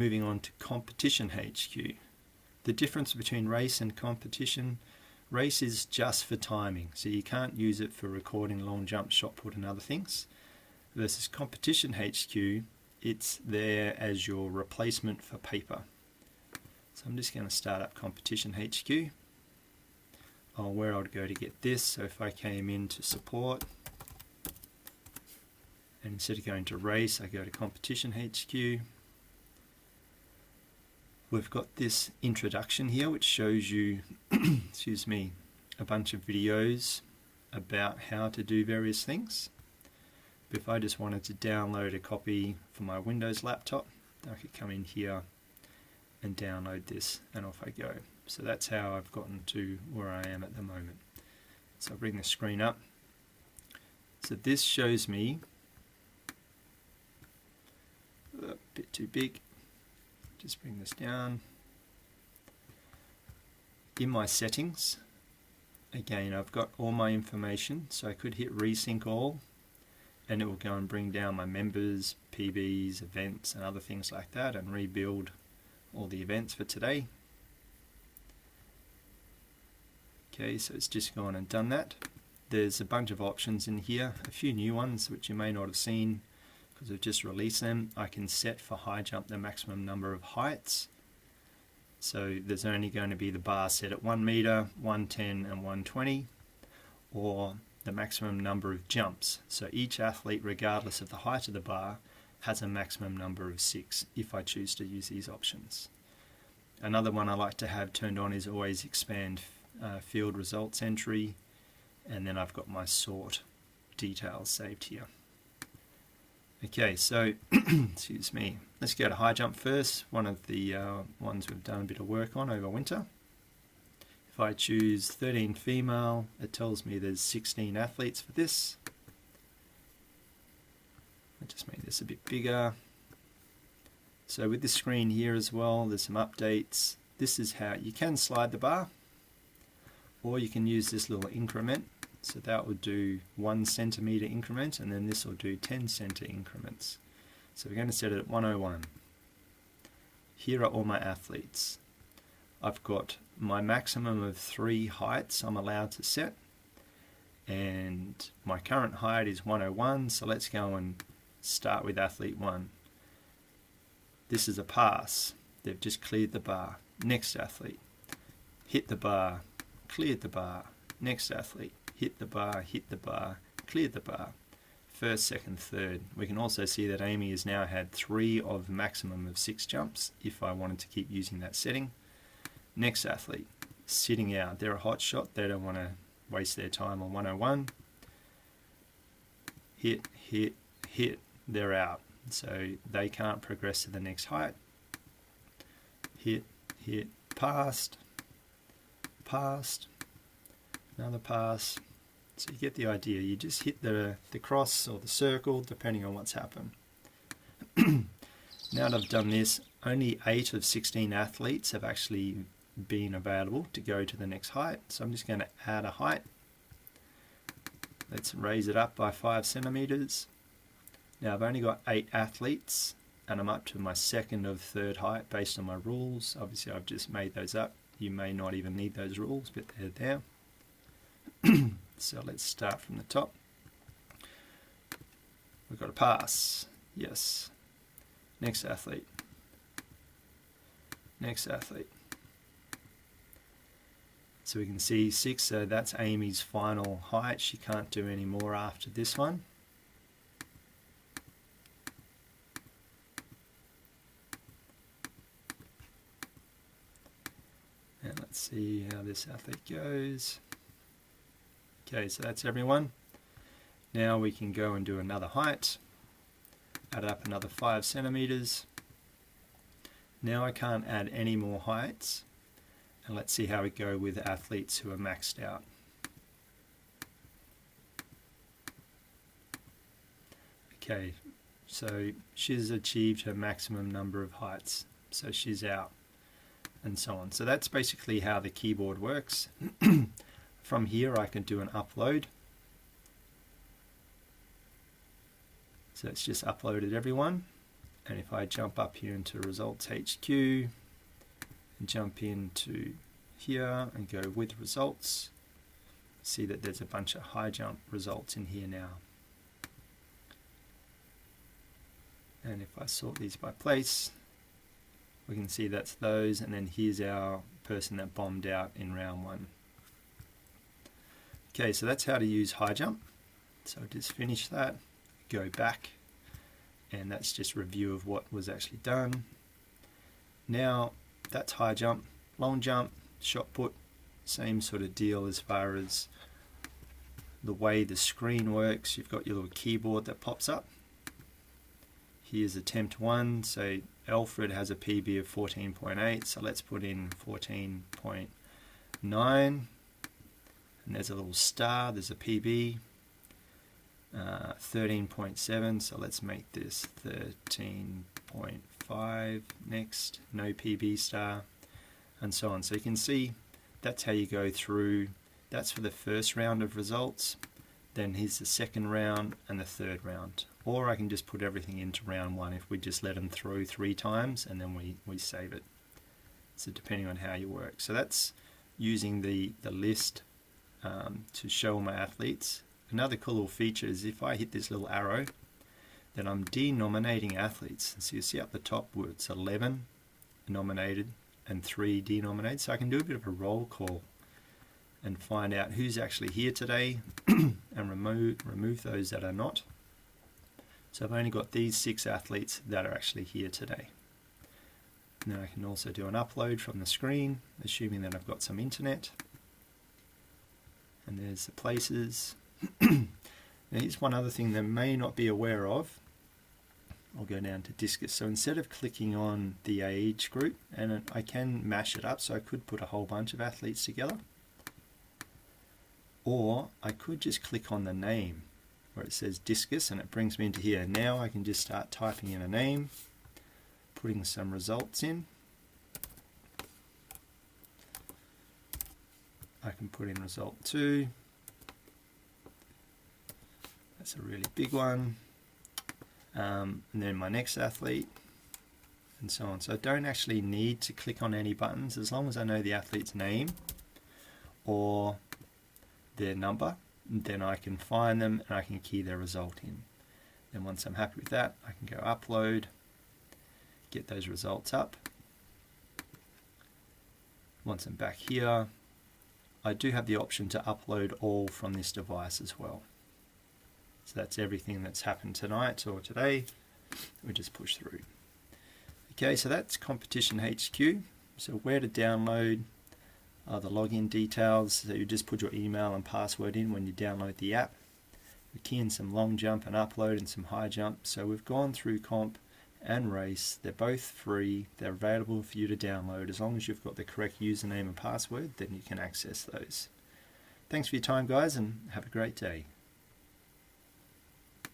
Moving on to CompetitionHQ. The difference between race and competition: race is just for timing, so you can't use it for recording long jump, shot put and other things. Versus CompetitionHQ, it's there as your replacement for paper. So I'm just going to start up CompetitionHQ. Where I would go to get this, so if I came into support, and instead of going to race, I go to CompetitionHQ. We've got this introduction here which shows you excuse me, a bunch of videos about how to do various things. But if I just wanted to download a copy for my Windows laptop, I could come in here and download this, and off I go. So that's how I've gotten to where I am at the moment. So I'll bring the screen up. So this shows me, a bit too big, just bring this down. In my settings, again, I've got all my information, so I could hit resync all, and it will go and bring down my members, PBs, events and other things like that, and rebuild all the events for today. Okay, so it's just gone and done that. There's a bunch of options in here, a few new ones which you may not have seen because we've just released them. I can set for high jump the maximum number of heights. So there's only going to be the bar set at 1 meter, 110 and 120, or the maximum number of jumps. So each athlete, regardless of the height of the bar, has a maximum number of 6 if I choose to use these options. Another one I like to have turned on is always expand field results entry, and then I've got my sort details saved here. Okay, so excuse me, let's go to high jump first, one of the ones we've done a bit of work on over winter. If I choose 13 female, it tells me there's 16 athletes for this. I'll just make this a bit bigger. So with this screen here as well, there's some updates. This is how you can slide the bar, or you can use this little increment. So that will do 1 centimeter increment, and then this will do 10 centimeter increments. So we're going to set it at 101. Here are all my athletes. I've got my maximum of 3 heights I'm allowed to set, and my current height is 101, so let's go and start with athlete 1. This is a pass. They've just cleared the bar. Next athlete. Hit the bar, cleared the bar. Next athlete. Hit the bar, cleared the bar. First, second, third. We can also see that Amy has now had 3 of maximum of 6 jumps if I wanted to keep using that setting. Next athlete, sitting out. They're a hot shot. They don't want to waste their time on 101. Hit, hit, hit. They're out. So they can't progress to the next height. Hit, hit, passed, passed, another pass. So you get the idea. You just hit the cross or the circle depending on what's happened. Now that I've done this, only 8 of 16 athletes have actually been available to go to the next height. So I'm just going to add a height. Let's raise it up by 5 centimeters. Now I've only got 8 athletes, and I'm up to my second of third height based on my rules. Obviously I've just made those up. You may not even need those rules, but they're there. So let's start from the top. We've got a pass. Yes. Next athlete. Next athlete. So we can see 6, so that's Amy's final height. She can't do any more after this one. And let's see how this athlete goes. Okay, so that's everyone. Now we can go and do another height. Add up another 5 centimeters. Now I can't add any more heights. And let's see how we go with athletes who are maxed out. Okay, so she's achieved her maximum number of heights. So she's out, and so on. So that's basically how the keyboard works. From here I can do an upload. So it's just uploaded everyone, And if I jump up here into ResultsHQ and jump into here and go with results, see that there's a bunch of high jump results in here now. And if I sort these by place, we can see that's those, and then here's our person that bombed out in round 1. Okay, so that's how to use high jump. So just finish that, go back, and that's just review of what was actually done. Now that's high jump. Long jump, shot put, same sort of deal as far as the way the screen works. You've got your little keyboard that pops up. Here's attempt 1, so Alfred has a PB of 14.8, so let's put in 14.9, and there's a little star, there's a PB, 13.7, so let's make this 13.5 next, no PB star, and so on. So you can see that's how you go through. That's for the first round of results. Then here's the second round and the third round. Or I can just put everything into round 1 if we just let them through 3 times and then we save it. So depending on how you work. So that's using the list to show all my athletes. Another cool little feature is if I hit this little arrow, then I'm denominating athletes. So you see up the top where it's 11 nominated and 3 denominated. So I can do a bit of a roll call and find out who's actually here today and remove those that are not. So I've only got these 6 athletes that are actually here today. And then I can also do an upload from the screen, assuming that I've got some internet. And there's the places. Now here's one other thing they may not be aware of. I'll go down to Discus. So instead of clicking on the age group, and I can mash it up, so I could put a whole bunch of athletes together. Or I could just click on the name where it says Discus and it brings me into here. Now I can just start typing in a name, putting some results in. I can put in result 2. That's a really big one. And then my next athlete, and so on. So I don't actually need to click on any buttons as long as I know the athlete's name or their number, then I can find them and I can key their result in. Then once I'm happy with that, I can go upload, get those results up. Once I'm back here, I do have the option to upload all from this device as well. So that's everything that's happened tonight or today. We just push through. Okay, so that's CompetitionHQ. So where to download the login details. So you just put your email and password in when you download the app. We key in some long jump and upload and some high jump. So we've gone through comp and race. They're both free. They're available for you to download. As long as you've got the correct username and password, then you can access those. Thanks for your time, guys, and have a great day.